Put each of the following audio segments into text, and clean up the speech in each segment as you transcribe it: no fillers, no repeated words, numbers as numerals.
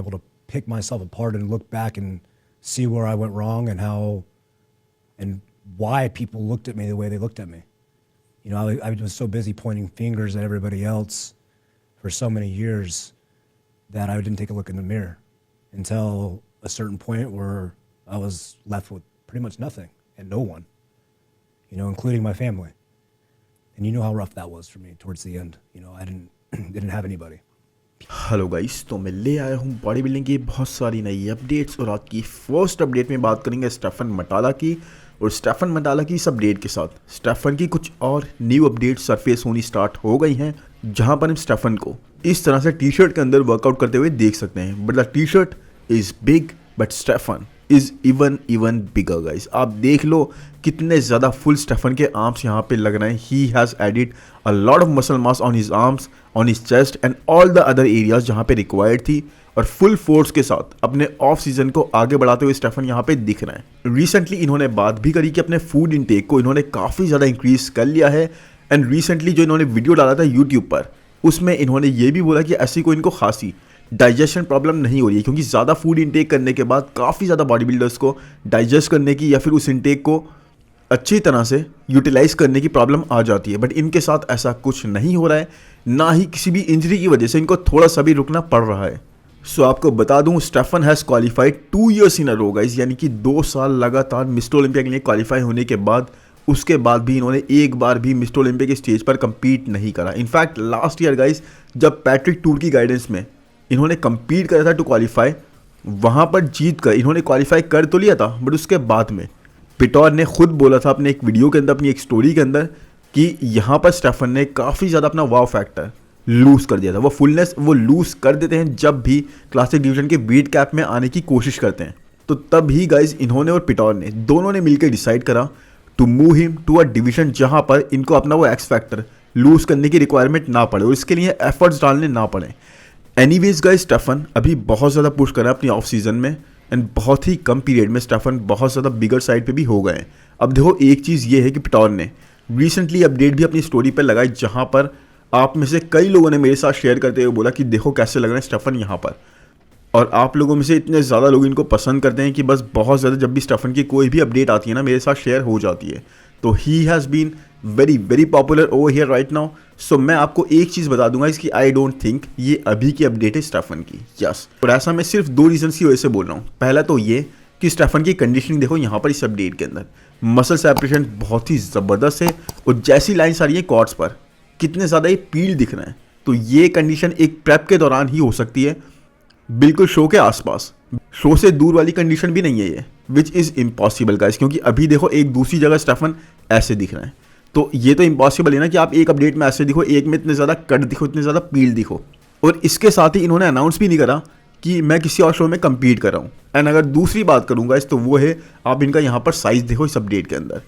able to pick myself apart and look back and see where I went wrong and how and why people looked at me the way they looked at me. You know, I was so busy pointing fingers at everybody else for so many years that I didn't take a look in the mirror until a certain point where I was left with pretty much nothing and no one, you know, including my family. And you know how rough that was for me towards the end. You know, I didn't have anybody. Hello guys, तो मैं ले आया हूँ body building की बहुत सारी नई updates और आज की फर्स्ट अपडेट में बात करेंगे स्टेफन मटाला की। और स्टेफन मटाला की इस अपडेट के साथ स्टेफन की कुछ और न्यू अपडेट सरफेस होनी स्टार्ट हो गई हैं, जहां पर हम स्टेफन को इस तरह से टी शर्ट के अंदर वर्कआउट करते हुए देख सकते हैं। But the t shirt is big but Stefan is even bigger guys. आप देख लो कितने ज़्यादा फुल स्टेफन के आर्म्स यहाँ पे लग रहे हैं। He has added a lot of muscle mass on his arms, on his chest and all the other areas जहाँ पे रिक्वायर्ड थी। और फुल फोर्स के साथ अपने ऑफ सीजन को आगे बढ़ाते हुए स्टेफन यहाँ पे दिख रहे हैं। रिसेंटली इन्होंने बात भी करी कि अपने फूड इनटेक को इन्होंने काफ़ी ज़्यादा इंक्रीज कर लिया है। एंड रिसेंटली जो इन्होंने वीडियो डाला था यूट्यूब पर, उसमें इन्होंने ये भी बोला कि ऐसी कोई इनको खांसी डाइजेशन प्रॉब्लम नहीं हो रही है, क्योंकि ज़्यादा फूड इनटेक करने के बाद काफ़ी ज़्यादा बॉडी बिल्डर्स को डाइजेस्ट करने की या फिर उस इनटेक को अच्छी तरह से यूटिलाइज करने की प्रॉब्लम आ जाती है। बट इनके साथ ऐसा कुछ नहीं हो रहा है, ना ही किसी भी इंजरी की वजह से इनको थोड़ा सा भी रुकना पड़ रहा है। सो आपको बता दूं, Stefan has qualified 2 years in a row guys, यानी कि 2 साल लगातार मिस्टर ओलंपिया के लिए क्वालिफाई होने के बाद उसके बाद भी इन्होंने एक बार भी मिस्टर ओलंपिया के स्टेज पर compete नहीं करा। इनफैक्ट लास्ट ईयर गाइस, जब पैट्रिक टूर की गाइडेंस में इन्होंने compete करा था टू क्वालिफाई, वहाँ पर जीत कर इन्होंने क्वालिफाई कर तो लिया था, बट उसके बाद में पिटोर ने खुद बोला था अपने एक वीडियो के अंदर, अपनी एक स्टोरी के अंदर, कि यहाँ पर स्टेफन ने काफ़ी ज़्यादा अपना वाव फैक्टर लूज़ कर दिया था। वो फुलनेस वो लूज़ कर देते हैं जब भी क्लासिक डिवीजन के वेट कैप में आने की कोशिश करते हैं। तो तब ही गाइज इन्होंने और पिटोर ने दोनों ने मिलकर डिसाइड करा to move him to a division जहाँ पर इनको अपना वो एक्स फैक्टर लूज़ करने की रिक्वायरमेंट ना पड़े और इसके लिए एफर्ट्स डालने ना पड़े। एनीवेज गाइज, स्टेफन अभी बहुत ज़्यादा पुश कर रहा है अपनी ऑफ सीजन में एंड बहुत ही कम पीरियड में स्टेफन बहुत ज़्यादा बिगर साइड पे भी हो गए हैं। अब देखो, एक चीज़ ये है कि पिटोर ने रिसेंटली अपडेट भी अपनी स्टोरी पे लगाई, जहाँ पर आप में से कई लोगों ने मेरे साथ शेयर करते हुए बोला कि देखो कैसे लग रहा है स्टेफन यहाँ पर। और आप लोगों में से इतने ज़्यादा लोग इनको पसंद करते हैं कि बस बहुत ज़्यादा जब भी स्टेफन की कोई भी अपडेट आती है ना, मेरे साथ शेयर हो जाती है। तो he has been very popular over here right now. So मैं आपको एक चीज़ बता दूंगा इसकी, आई डोंट थिंक ये अभी की अपडेट है स्टेफन की। यस, और ऐसा मैं सिर्फ 2 रीजन की वजह से बोल रहा हूँ। पहला तो ये कि स्टेफन की कंडीशनिंग देखो यहाँ पर इस अपडेट के अंदर, मसल सेपरेशन बहुत ही ज़बरदस्त है और जैसी लाइन्स आ रही है कॉर्ड्स पर कितने ज़्यादा ये पील दिख रहे हैं। तो ये कंडीशन एक प्रेप के दौरान ही हो सकती है, बिल्कुल शो के आसपास। शो से दूर वाली कंडीशन भी नहीं है ये, विच इज़ इम्पॉसिबल गाइस, क्योंकि अभी देखो एक दूसरी जगह स्टेफन ऐसे दिख रहे हैं। तो ये तो इम्पॉसिबल है ना कि आप एक अपडेट में ऐसे दिखो, एक में इतने ज़्यादा कट दिखो, इतने ज़्यादा पील दिखो। और इसके साथ ही इन्होंने अनाउंस भी नहीं करा कि मैं किसी और शो में compete कर रहा हूँ। एंड अगर दूसरी बात करूँगा इस, तो वो है आप इनका यहाँ पर साइज देखो इस अपडेट के अंदर।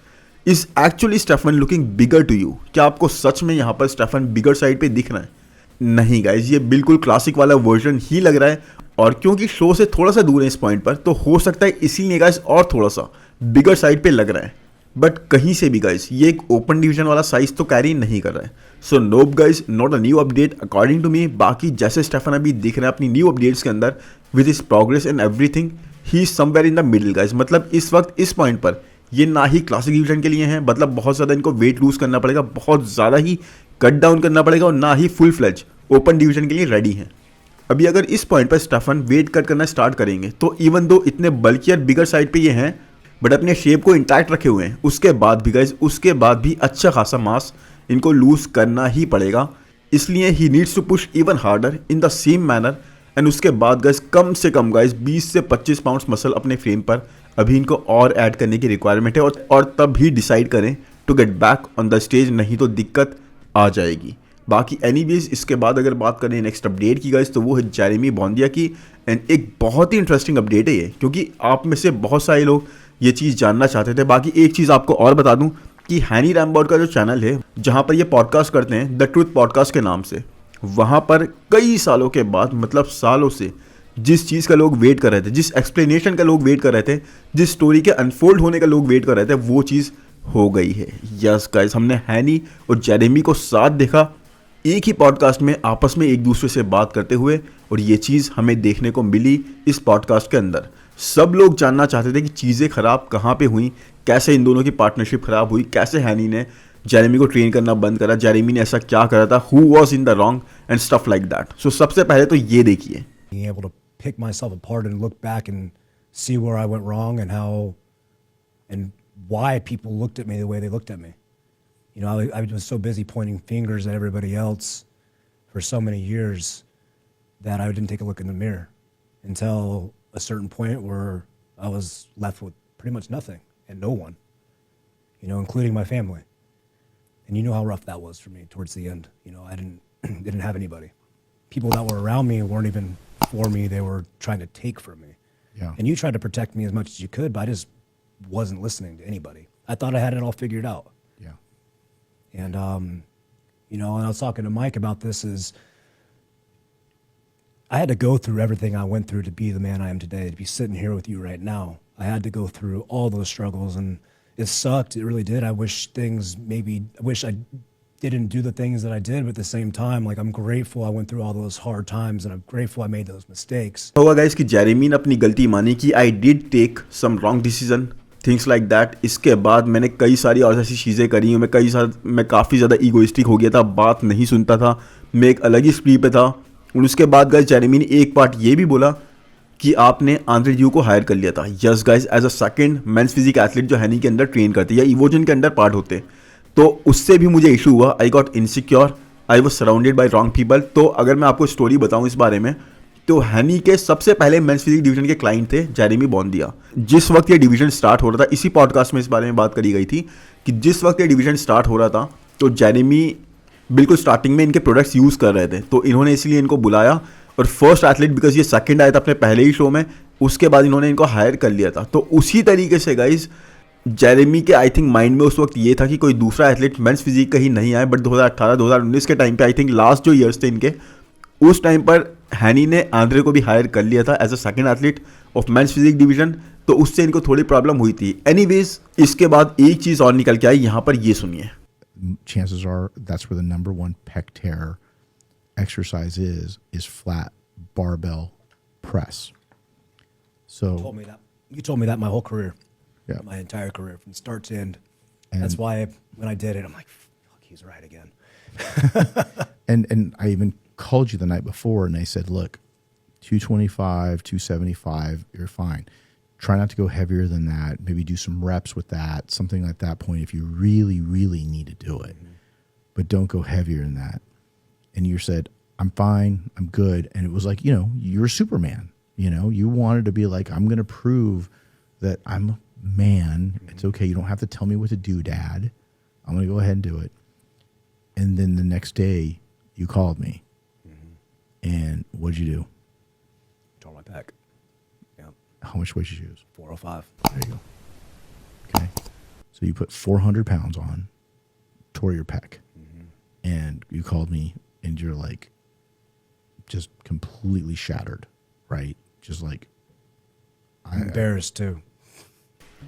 Is actually Stefan looking bigger to you? क्या आपको सच में यहाँ पर स्टेफन बिगर साइड पे दिख रहा है? नहीं गाइज, ये बिल्कुल क्लासिक वाला वर्जन ही लग रहा है। और क्योंकि शो से थोड़ा सा दूर है इस पॉइंट पर, तो हो सकता है इसीलिए गाइज और थोड़ा सा बिगर साइड पे लग रहा है। बट कहीं से भी गाइज ये एक ओपन डिवीजन वाला साइज तो कैरी नहीं कर रहा है। So nope guys, not a new update according to me. बाकी जैसे स्टेफन अभी दिख रहे हैं अपनी न्यू अपडेट्स के अंदर with his progress and everything, he is somewhere in the middle guys. मतलब इस वक्त इस पॉइंट पर ये ना ही क्लासिक डिवीजन के लिए हैं, मतलब बहुत ज़्यादा इनको वेट लूज करना पड़ेगा, बहुत ज़्यादा ही कट डाउन करना पड़ेगा, और ना ही फुल फ्लेज ओपन डिवीजन के लिए रेडी हैं। अभी अगर इस पॉइंट पर स्टेफन वेट कट करना स्टार्ट करेंगे, तो इवन दो इतने बल्कियर बिगर साइड पे ये हैं, बट अपने शेप को इंटैक्ट रखे हुए हैं, उसके बाद भी गाइज, उसके बाद भी अच्छा खासा मास इनको लूज करना ही पड़ेगा। इसलिए he needs to push even harder in the same manner. And उसके बाद गाइज कम से कम गाइज 20 से 25 पाउंड्स मसल अपने फ्रेम पर अभी इनको और ऐड करने की रिक्वायरमेंट है, और तब ही डिसाइड करें to get back on the stage, नहीं तो दिक्कत आ जाएगी। बाकी एनीवेज, इसके बाद अगर बात करें नेक्स्ट अपडेट की गाइज, तो वो है जेरेमी बॉन्दिया की। एंड एक बहुत ही इंटरेस्टिंग अपडेट है ये, क्योंकि आप में से बहुत सारे लोग ये चीज़ जानना चाहते थे। बाकी एक चीज़ आपको और बता दूं कि हैनी रैमबर्ट का जो चैनल है, जहाँ पर ये पॉडकास्ट करते हैं द ट्रूथ पॉडकास्ट के नाम से, वहाँ पर कई सालों के बाद, मतलब सालों से, जिस चीज़ का लोग वेट कर रहे थे, जिस एक्सप्लेनेशन का लोग वेट कर रहे थे, जिस स्टोरी के अनफोल्ड होने का लोग वेट कर रहे थे, वो चीज़ हो गई है। यस गाइस, हमने हैनी और जेरेमी को साथ देखा एक ही पॉडकास्ट में आपस में एक दूसरे से बात करते हुए, और ये चीज़ हमें देखने को मिली इस पॉडकास्ट के अंदर। सब लोग जानना चाहते थे कि चीज़ें ख़राब कहाँ पे हुई, कैसे इन दोनों की पार्टनरशिप ख़राब हुई, कैसे हैनी ने जेरेमी को ट्रेन करना बंद करा, जेरेमी ने ऐसा क्या करा था, who was in the wrong and stuff like that. So सबसे पहले तो ये देखिए। Being able to pick myself apart and look back and see where I went wrong and how and why people looked at me the way they looked at me. You know, I was so busy pointing fingers at everybody else for so many years that I didn't take a look in the mirror until a certain point where I was left with pretty much nothing and no one, you know, including my family. And you know how rough that was for me towards the end. You know, I didn't have anybody. People that were around me weren't even for me. They were trying to take from me. Yeah. And you tried to protect me as much as you could, but I just wasn't listening to anybody. I thought I had it all figured out. Yeah. And, you know, and I was talking to Mike about this is I had to go through everything I went through to be the man I am today, to be sitting here with you right now. I had to go through all those struggles, and it sucked. It really did. I wish I didn't do the things that I did, but at the same time, like, I'm grateful I went through all those hard times, and I'm grateful I made those mistakes. होगा guys कि Jeremy ने अपनी गलती मानी कि I did take some wrong decision, things like that. इसके बाद मैंने कई सारी और ऐसी चीज़ें करी। मैं काफ़ी ज़्यादा ईगोइस्टिक हो गया था, बात नहीं सुनता था, मैं एक अलग ही स्पीड पे था। और उसके बाद गाइस जेरेमी ने एक पार्ट ये भी बोला कि आपने आंद्रे ड्यू को हायर कर लिया था। Yes guys, as a second men's physique athlete जो हैनी के अंदर ट्रेन करते या इवोजन के अंदर पार्ट होते, तो उससे भी मुझे इशू हुआ। I got insecure, I was surrounded by wrong people. तो अगर मैं आपको स्टोरी बताऊं इस बारे में, तो हैनी के सबसे पहले मेंस फिजिक डिवीजन के क्लाइंट थे जेरेमी बॉन्दिया। जिस वक्त ये डिवीजन स्टार्ट हो रहा था, इसी पॉडकास्ट में इस बारे में बात करी गई थी कि जिस वक्त ये डिवीजन स्टार्ट हो रहा था, तो जेरेमी बिल्कुल स्टार्टिंग में इनके प्रोडक्ट्स यूज़ कर रहे थे, तो इन्होंने इसलिए इनको बुलाया। और फर्स्ट एथलीट, बिकॉज ये सेकंड आया था अपने पहले ही शो में, उसके बाद इन्होंने इनको हायर कर लिया था। तो उसी तरीके से गाइज जेरेमी के आई थिंक माइंड में उस वक्त ये था कि कोई दूसरा एथलीट मेंस फिजिक का ही नहीं आए। बट 2018-2019 के टाइम पे, आई थिंक लास्ट जो ईयर्स थे इनके, उस टाइम पर हैनी ने आंद्रे को भी हायर कर लिया था as a second athlete of men's physique division. तो उससे इनको थोड़ी प्रॉब्लम हुई थी। एनीवेज, इसके बाद एक चीज़ और निकल के आई, यहाँ पर ये सुनिए। Chances are that's where the number one pec tear exercise is flat barbell press. So You told me that my whole career. Yeah. My entire career from start to end. And- That's why when I did it, I'm like, fuck, he's right again. and I even called you the night before and they said, look, 225, 275, you're fine. Try not to go heavier than that. Maybe do some reps with that, something like that point if you really, really need to do it. But don't go heavier than that. And you said, I'm fine, I'm good. And it was like, you know, you're Superman. You know, you wanted to be like, I'm going to prove that I'm a man. It's okay. You don't have to tell me what to do, Dad. I'm going to go ahead and do it. And then the next day, you called me. And what'd you do? Tore my pec. Yeah. How much weight did you use? 405. There you go. Okay. So you put 400 pounds on, tore your pec. And you called me and you're like, just completely shattered, right? Just like, I'm embarrassed too.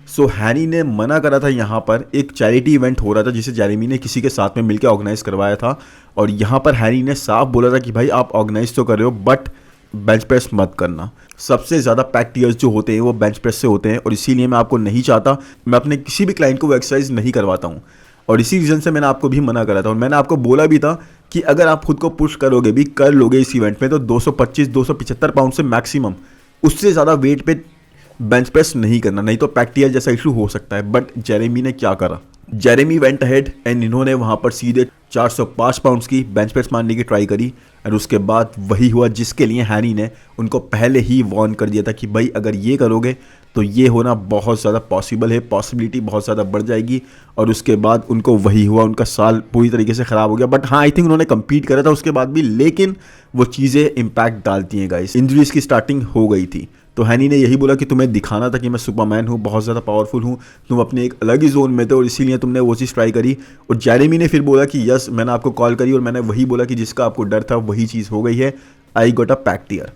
सो हैनी ने मना करा था। यहाँ पर एक charity event हो रहा था जिसे जेरेमी ने किसी के साथ में मिलकर ऑर्गेनाइज करवाया था, और यहाँ पर हैनी ने साफ बोला था कि भाई आप ऑर्गेनाइज तो कर रहे हो बट बेंच प्रेस मत करना। सबसे ज़्यादा पैक टीयर्स जो होते हैं वो बेंच प्रेस से होते हैं, और इसीलिए मैं आपको नहीं चाहता, मैं अपने किसी भी क्लाइंट को वो एक्सरसाइज नहीं करवाता हूँ। और इसी रीज़न से मैंने आपको भी मना करा था, और मैंने आपको बोला भी था कि अगर आप खुद को पुश करोगे भी, कर लोगे इस इवेंट में, तो 225-275 पाउंड से मैक्सिमम, उससे ज़्यादा वेट पे बेंच प्रेस नहीं करना, नहीं तो पैक टीयर जैसा इशू हो सकता है। बट जेरेमी ने क्या करा, जेरेमी वेंट अहेड एंड इन्होंने वहाँ पर सीधे 405 पाउंड्स की बेंच प्रेस मारने की ट्राई करी। और उसके बाद वही हुआ जिसके लिए हैनी ने उनको पहले ही वार्न कर दिया था कि भाई अगर ये करोगे तो ये होना बहुत ज़्यादा पॉसिबल है, पॉसिबिलिटी बहुत ज़्यादा बढ़ जाएगी। और उसके बाद उनको वही हुआ, उनका साल पूरी तरीके से ख़राब हो गया। बट हाँ, आई थिंक उन्होंने कम्पीट करा था उसके बाद भी, लेकिन वो चीज़ें इम्पैक्ट डालती हैं गाइस। इंजरीज की स्टार्टिंग हो गई थी, तो हैनी ने यही बोला कि तुम्हें दिखाना था कि मैं सुपरमैन हूँ, बहुत ज़्यादा पावरफुल हूँ, तुम अपने एक अलग ही जोन में थे और इसीलिए तुमने वो चीज़ ट्राई करी। और जेरेमी ने फिर बोला कि यस, मैंने आपको कॉल करी और मैंने वही बोला कि जिसका आपको डर था वही चीज़ हो गई है, I got a pec tear.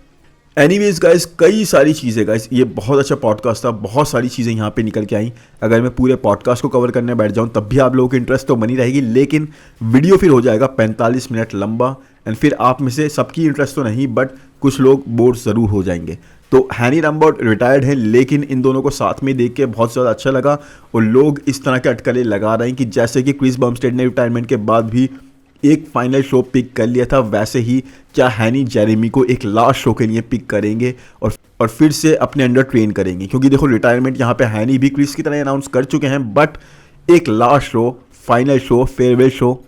Anyways guys, कई सारी चीज़ें गाइस, ये बहुत अच्छा पॉडकास्ट था, बहुत सारी चीज़ें यहाँ पे निकल के आई। अगर मैं पूरे पॉडकास्ट को कवर करने बैठ जाऊँ तब भी आप लोगों की इंटरेस्ट तो बनी रहेगी, लेकिन वीडियो फिर हो जाएगा 45 मिनट लंबा, एंड फिर आप में से सबकी इंटरेस्ट तो नहीं बट कुछ लोग बोर ज़रूर हो जाएंगे। तो हैनी रैम्बर्ट रिटायर्ड हैं, लेकिन इन दोनों को साथ में देख के बहुत ज़्यादा अच्छा लगा, और लोग इस तरह के अटकलें लगा रहे हैं कि जैसे कि क्रिस बमस्टेड ने रिटायरमेंट के बाद भी एक फाइनल शो पिक कर लिया था, वैसे ही क्या हैनी जेरेमी को एक लास्ट शो के लिए पिक करेंगे और फिर से अपने अंडर ट्रेन करेंगे। क्योंकि देखो रिटायरमेंट यहाँ पे हैनी भी क्रिस की तरह अनाउंस कर चुके हैं, बट एक last show, final show, farewell show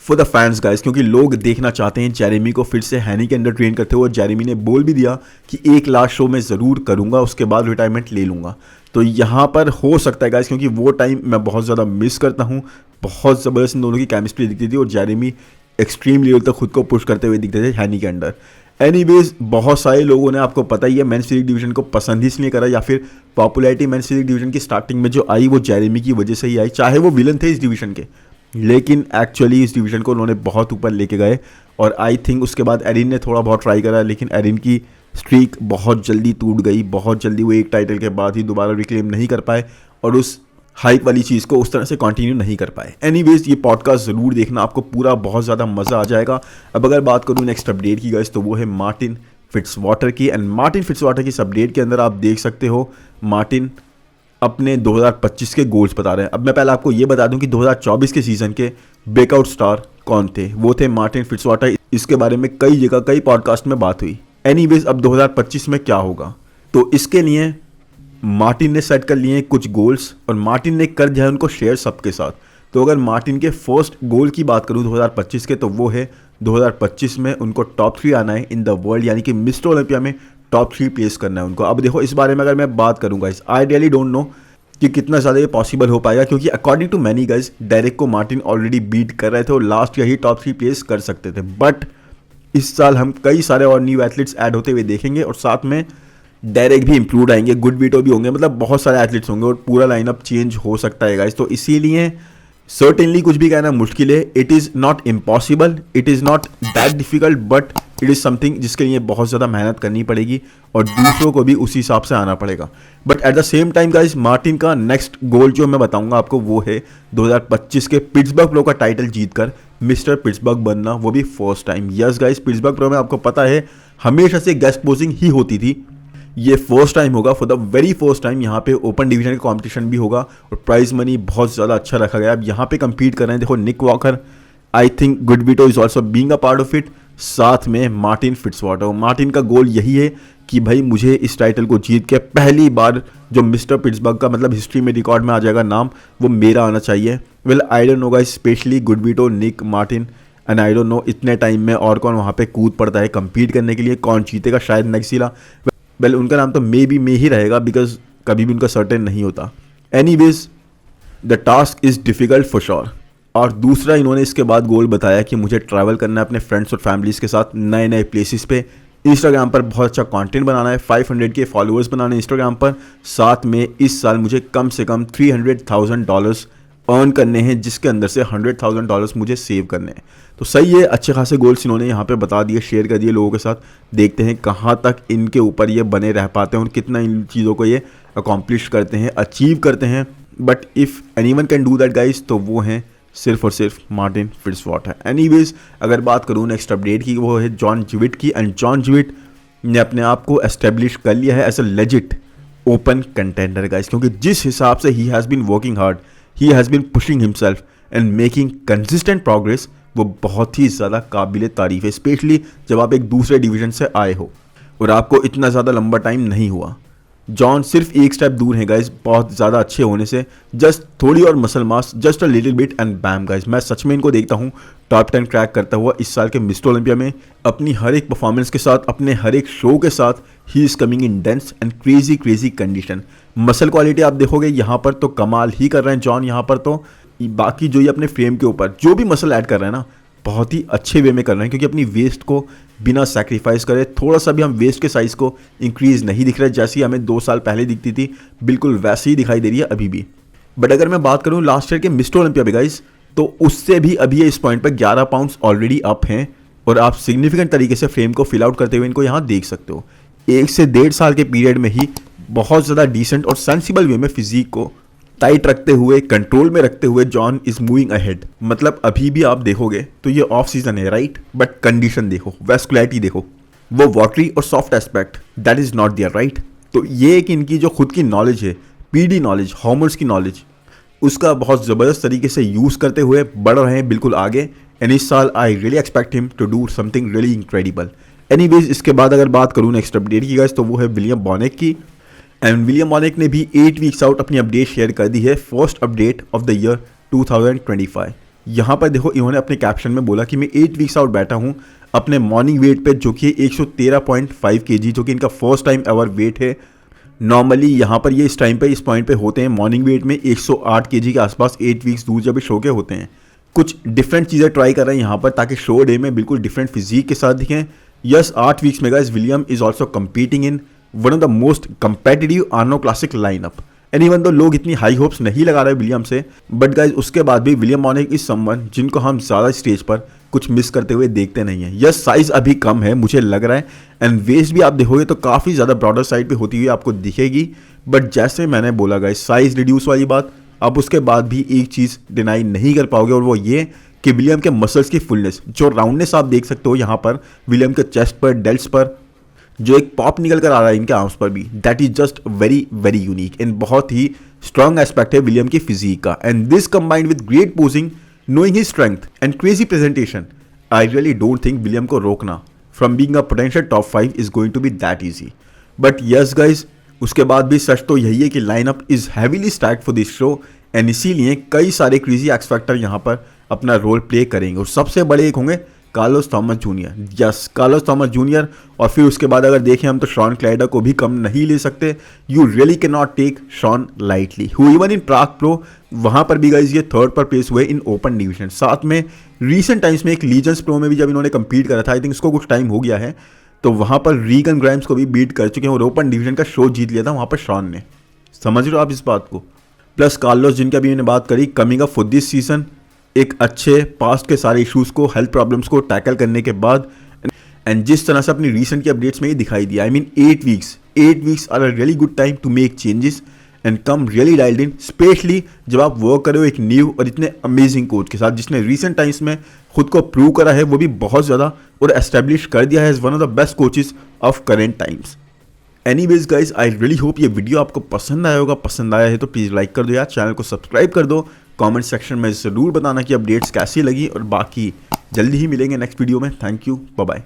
for the fans guys, क्योंकि लोग देखना चाहते हैं जेरेमी को फिर से हैनी के अंडर ट्रेन करते हुए। जेरेमी ने बोल भी दिया कि एक लास्ट शो मैं ज़रूर करूँगा, उसके बाद रिटायरमेंट ले लूँगा। तो यहाँ पर हो सकता है गाइस, क्योंकि वो टाइम मैं बहुत ज़्यादा मिस करता हूँ, बहुत ज़बरदस्त इन दोनों की केमिस्ट्री दिखती थी और जेरेमी एक्सट्रीम लेवल तक खुद को पुश करते हुए दिखते थे हैनी के अंडर। एनीवेज, बहुत सारे लोगों ने, आपको पता ही है, मेंस फिजिक डिवीजन को पसंद ही इसलिए करा, या फिर पॉपुलैरिटी मेंस फिजिक डिवीजन की स्टार्टिंग में जो आई वो जेरेमी की वजह से ही आई, चाहे वो विलन थे इस डिवीजन के, लेकिन एक्चुअली इस डिवीजन को उन्होंने बहुत ऊपर लेके गए। और आई थिंक उसके बाद एरिन ने थोड़ा बहुत ट्राई करा, लेकिन एरिन की स्ट्रीक बहुत जल्दी टूट गई, बहुत जल्दी वो एक टाइटल के बाद ही दोबारा रिक्लेम नहीं कर पाए और उस हाइप वाली चीज़ को उस तरह से कंटिन्यू नहीं कर पाए। एनीवेज, ये पॉडकास्ट ज़रूर देखना, आपको पूरा बहुत ज़्यादा मज़ा आ जाएगा। अब अगर बात करूँ नेक्स्ट अपडेट की गाइस, तो वो है मार्टिन फिट्जवाटर की। एंड मार्टिन फिट्जवाटर की इस अपडेट के अंदर आप देख सकते हो मार्टिन अपने 2025 के गोल्स बता रहे हैं। अब मैं पहले आपको ये बता दूं कि 2024 के सीज़न के ब्रेकआउट स्टार कौन थे। वो थे मार्टिन फिट्जवाटर। इसके बारे में कई जगह, कई पॉडकास्ट में बात हुई। एनीवेज, अब 2025 में क्या होगा, तो इसके लिए मार्टिन ने सेट कर लिए कुछ गोल्स और मार्टिन ने कर दिया है उनको शेयर सबके साथ। तो अगर मार्टिन के फर्स्ट गोल की बात करूं 2025 के, तो वो है 2025 में उनको टॉप 3 आना है इन द वर्ल्ड, यानी कि मिस्टर ओलंपिया में टॉप 3 प्लेस करना है उनको। अब देखो, इस बारे में अगर मैं बात करूंगा, इस आई रियली डोंट नो कि कितना ज़्यादा ये पॉसिबल हो पाएगा, क्योंकि according to many guys direct को मार्टिन ऑलरेडी बीट कर रहे थे और लास्ट ईयर ही टॉप 3 प्लेस कर सकते थे। बट इस साल हम कई सारे और न्यू एथलीट्स ऐड होते हुए देखेंगे और साथ में डायरेक्ट भी इंप्रूव आएंगे, गुड बीटो भी होंगे, मतलब बहुत सारे एथलीट्स होंगे और पूरा लाइनअप चेंज हो सकता है गाइज। तो इसीलिए सर्टेनली कुछ भी कहना मुश्किल है। It is not impossible, it is not that difficult, but it is something जिसके लिए बहुत ज़्यादा मेहनत करनी पड़ेगी और दूसरों को भी उसी हिसाब से आना पड़ेगा। But at the same time guys, Martin का नेक्स्ट गोल जो मैं बताऊंगा आपको, वो है 2025 के पिट्सबर्ग प्रो का टाइटल जीतकर मिस्टर पिट्सबर्ग बनना, वो भी first time. Yes guys, Pittsburgh pro में आपको पता है हमेशा से गेस्ट पोजिंग ही होती थी, ये फर्स्ट टाइम होगा, for the very first time. यहाँ पे ओपन डिवीजन का कंपटीशन भी होगा और प्राइज मनी बहुत ज़्यादा अच्छा रखा गया। अब यहाँ पे compete कर रहे हैं, देखो Nick Walker, I think Gudbeto is also being a part of it, साथ में मार्टिन फिट्जवाटर। मार्टिन का गोल यही है कि भाई मुझे इस टाइटल को जीत के पहली बार जो मिस्टर पिट्सबर्ग का मतलब हिस्ट्री में रिकॉर्ड में आ जाएगा नाम, वो मेरा आना चाहिए। Well I don't know guys, specially Gudbeto, Nick, Martin, and I don't know इतने टाइम में और कौन वहाँ पे कूद पड़ता है compete करने के लिए, कौन जीतेगा, शायद नेक्सिला। वेल उनका नाम तो मे ही रहेगा, बिकॉज कभी भी उनका सर्टेन नहीं होता। Anyways, the task is difficult for sure. और दूसरा इन्होंने इसके बाद गोल बताया कि मुझे ट्रैवल करना है अपने फ्रेंड्स और फैमिलीज़ के साथ नए नए प्लेसेस पे, इंस्टाग्राम पर बहुत अच्छा कंटेंट बनाना है, 500 के फॉलोअर्स बनाने इंस्टाग्राम पर, साथ में इस साल मुझे कम से कम $300,000 अर्न करने हैं, जिसके अंदर से $100,000 मुझे सेव करने हैं। तो सही है, अच्छे खासे गोल्स इन्होंने यहाँ पे बता दिए, शेयर कर दिए लोगों के साथ। देखते हैं कहाँ तक इनके ऊपर ये बने रह पाते हैं और कितना इन चीज़ों को ये अकॉम्प्लिश करते हैं, अचीव करते हैं। But if anyone can do that guys, तो वो हैं सिर्फ और सिर्फ मार्टिन फिट्जवाटर। एनीवेज, अगर बात करूँ नेक्स्ट अपडेट की, वो है जॉन ज्विट की। एंड जॉन ज्विट ने अपने आप को एस्टेब्लिश कर लिया है as a legit open contender guys, क्योंकि जिस हिसाब से he has been working hard, he has been pushing himself and making consistent progress, वो बहुत ही ज़्यादा काबिल तारीफ़ है, स्पेशली जब आप एक दूसरे डिवीज़न से आए हो और आपको इतना ज़्यादा लंबा टाइम नहीं हुआ। जॉन सिर्फ एक स्टेप दूर है गाइज बहुत ज़्यादा अच्छे होने से, जस्ट थोड़ी और muscle mass, just a little bit and bam guys. मैं सच में इनको देखता हूँ टॉप 10 क्रैक करता हुआ इस साल के मिस्टर ओलंपिया में, अपनी हर एक परफॉर्मेंस के साथ, अपने हर एक शो के साथ। He is coming in dense and crazy condition. Muscle quality आप देखोगे यहाँ पर तो कमाल ही कर रहे हैं जॉन। यहाँ पर तो बाकी जो ये अपने फ्रेम के ऊपर जो भी मसल ऐड कर रहे हैं ना, बहुत ही अच्छे वे में कर रहे हैं, क्योंकि अपनी वेस्ट को बिना सैक्रिफाइस करे, थोड़ा सा भी हम वेस्ट के साइज़ को इंक्रीज़ नहीं दिख रहा है, जैसी हमें 2 साल पहले दिखती थी, बिल्कुल वैसे ही दिखाई दे रही है अभी भी। बट अगर मैं बात करूँ लास्ट ईयर के मिस्टर ओलंपिया पे गाइस, तो उससे भी अभी ये इस पॉइंट पर 11 पाउंड्स ऑलरेडी अप हैं और आप सिग्निफिकेंट तरीके से फ्रेम को फिल आउट करते हुए इनको यहाँ देख सकते हो। 1 से 1.5 साल के पीरियड में ही बहुत ज़्यादा डिसेंट और सेंसिबल वे में फिजिक को टाइट रखते हुए, कंट्रोल में रखते हुए जॉन इज मूविंग अहेड। मतलब अभी भी आप देखोगे तो ये ऑफ सीजन है, राइट, बट कंडीशन देखो, वेस्कुलैरिटी देखो, वो वाटरी और soft aspect that is not there, right. तो ये कि इनकी जो खुद की नॉलेज है, पीडी नॉलेज, हार्मोन्स की नॉलेज, उसका बहुत ज़बरदस्त तरीके से यूज़ करते हुए बढ़ रहे हैं बिल्कुल आगे। एंड इस साल I really expect him to do something really incredible. Anyways, इसके बाद अगर बात करूँ नेक्स्ट अपडेट की गाइस, तो वो है विलियम बॉनेक की। एंड विलियम बॉनेक ने भी 8 वीक्स आउट अपनी अपडेट शेयर कर दी है, first update of the year 2025। यहाँ पर देखो, इन्होंने अपने कैप्शन में बोला कि मैं 8 वीक्स आउट बैठा हूँ अपने मॉर्निंग वेट पे, जो कि 113.5 kg, जो कि इनका फर्स्ट टाइम एवर वेट है। नॉर्मली यहाँ पर ये इस टाइम पे, इस पॉइंट पे होते हैं मॉर्निंग वेट में 108 kg के आसपास, 8 वीक्स दूर जब शो के होते हैं। कुछ डिफरेंट चीज़ें ट्राई कर रहे हैं यहाँ पर ताकि शो डे में बिल्कुल डिफरेंट फिजिक के साथ दिखें। यस, 8 वीक्स में guys William is also competing in one of the most competitive आर्नो classic lineup. And even though लोग इतनी हाई होप्स नहीं लगा रहे विलियम से, बट गाइज उसके बाद भी विलियम बॉनेक इज समवन जिनको हम ज़्यादा स्टेज पर कुछ मिस करते हुए देखते नहीं हैं। यस, साइज़ अभी कम है मुझे लग रहा है, एंड वेस्ट भी आप देखोगे तो काफ़ी ज़्यादा ब्रॉडर साइड पे होती हुई आपको दिखेगी। बट जैसे मैंने बोला गाइज, साइज़ रिड्यूस वाली बात, आप उसके बाद भी एक चीज़ डिनाई नहीं कर पाओगे, और वो ये कि विलियम के मसल्स की फुलनेस, जो राउंडनेस आप देख सकते हो यहाँ पर विलियम के चेस्ट पर, डेल्ट्स पर, जो एक पॉप निकल कर आ रहा है इनके आर्म्स पर भी, that is just very very unique and बहुत ही स्ट्रॉन्ग एस्पेक्ट है विलियम की फिजिक का। And this combined with great posing, knowing his strength and crazy presentation, I really don't think William को रोकना from being a potential top 5 is going to be that easy. But yes guys, उसके बाद भी सच तो यही है कि lineup is heavily stacked for this show, and इसीलिए कई सारे क्रेजी एक्स फैक्टर यहाँ पर अपना रोल प्ले करेंगे, और सबसे बड़े एक होंगे Carlos Thomas junior. Yes, Carlos Thomas junior, और फिर उसके बाद अगर देखें हम तो शॉन क्लाइडर को भी कम नहीं ले सकते। You really can not take Shaun lightly, who even in Prague pro, वहाँ पर भी गाइज ये 3rd पर प्लेस हुए इन ओपन डिवीजन। साथ में रीसेंट टाइम्स में एक लीजेंड्स प्रो में भी जब इन्होंने कम्पीट करा था, आई थिंक इसको कुछ टाइम हो गया है, तो वहाँ पर रीगन ग्राइम्स को भी बीट कर चुके हैं और ओपन डिवीजन का शो जीत लिया था वहाँ पर शॉन ने। समझ रहे हो आप इस बात को। प्लस कार्लोस, जिनका भी मैंने बात करी, coming up for this season, एक अच्छे पास्ट के सारे इश्यूज़ को, हेल्थ प्रॉब्लम्स को टैकल करने के बाद, एंड जिस तरह से अपनी रीसेंट की अपडेट्स में ये दिखाई दिया, I mean 8 weeks are a really good time to make changes and come really dialled in, specially जब आप वर्क करो एक न्यू और इतने अमेजिंग कोच के साथ, जिसने रीसेंट टाइम्स में खुद को प्रूव करा है, वो भी बहुत ज़्यादा, और एस्टेब्लिश कर दिया है as one of the best coaches of current times. Anyways guys, I really hope ये वीडियो आपको पसंद आया होगा। पसंद आया है तो प्लीज़ लाइक कर दो यार, चैनल को सब्सक्राइब कर दो, कमेंट सेक्शन में ज़रूर बताना कि अपडेट्स कैसी लगी, और बाकी जल्दी ही मिलेंगे नेक्स्ट वीडियो में। Thank you, bye bye.